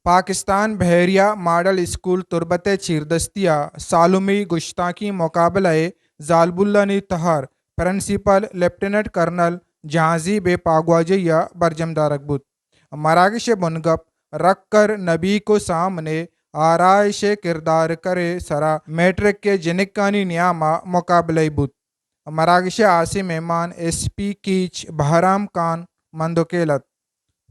پاکستان بحریہ model school تربت چیردستیا سالمی گشتاکی مقابلہ زالب اللہ نی تہار پرنسپل لیفٹیننٹ کرنل جہازی بے پاگواجیہ برجم دارک بود مراکش بنگپ رکھ کر نبی کو سامنے آرائش کردار کرے سرا میٹرک کے جنکانی نیامہ مقابلہ بود مراکش عاصم مہمان ایس پی کیچ بہرام خان مندوکیلت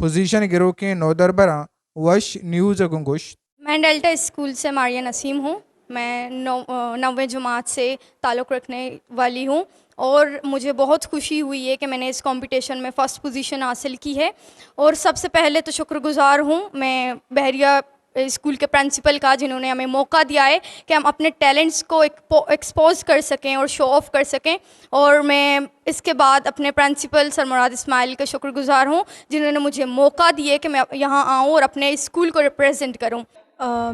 پوزیشن گروہ کے نودربراں وش نیوز گنگوشت۔ میں ڈیلٹا اسکول سے ماریہ نسیم ہوں۔ میں نویں جماعت سے تعلق رکھنے والی ہوں اور مجھے بہت خوشی ہوئی ہے کہ میں نے اس کمپٹیشن میں فرسٹ پوزیشن حاصل کی ہے، اور سب سے پہلے تو شکر گزار ہوں میں بحریہ اسکول کے پرنسپل کا، جنہوں نے ہمیں موقع دیا ہے کہ ہم اپنے ٹیلنٹس کو ایکسپوز کر سکیں اور شو آف کر سکیں، اور میں اس کے بعد اپنے پرنسپل سر مراد اسماعیل کا شکر گزار ہوں جنہوں نے مجھے موقع دیے کہ میں یہاں آؤں اور اپنے اسکول کو ریپرزینٹ کروں۔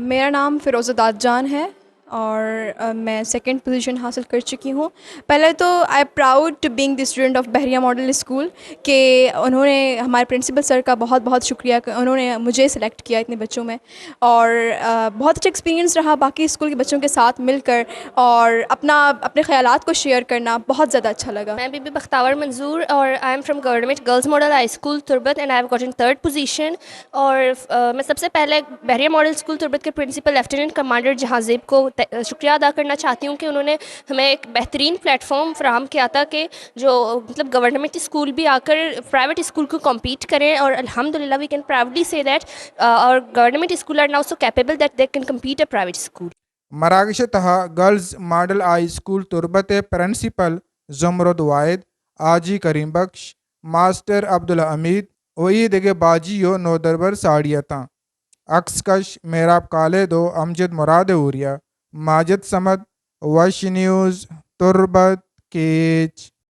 میرا نام فیروزہ داد جان ہے اور میں سیکنڈ پوزیشن حاصل کر چکی ہوں۔ پہلے تو I proud to being the student of Bahria model school, کہ انہوں نے ہمارے پرنسپل سر کا بہت بہت شکریہ کہ انہوں نے مجھے سلیکٹ کیا اتنے بچوں میں، اور بہت اچھا ایکسپیرینس رہا باقی اسکول کے بچوں کے ساتھ مل کر، اور اپنے خیالات کو شیئر کرنا بہت زیادہ اچھا لگا۔ میں بی بی بختاور منظور اور I am from government girls model high school Turbat and I have gotten third position. اور میں سب سے پہلے بحریہ ماڈل اسکول تربت کے پرنسپل لیفٹیننٹ کمانڈر جہازیب کو شکریہ ادا کرنا چاہتی ہوں کہ انہوں نے ہمیں ایک بہترین پلیٹ فارم فراہم کیا تھا کہ جو مطلب گورنمنٹ اسکول بھی آ کر پرائیویٹ اسکول کو کمپیٹ کریں، اور الحمد للہ we can proudly say that our government school are now so capable that they can compete a private school. مراکش تہا girls model high school Turbat principal Zamurd Wahid آجی کریم بخش ماسٹر عبدالحمید وہی دگے باجیو نودربر ساڑیتاں عکس کش میراب کالدو امجد مراد اوریا ماجد سمد وش نیوز تربت کیچ۔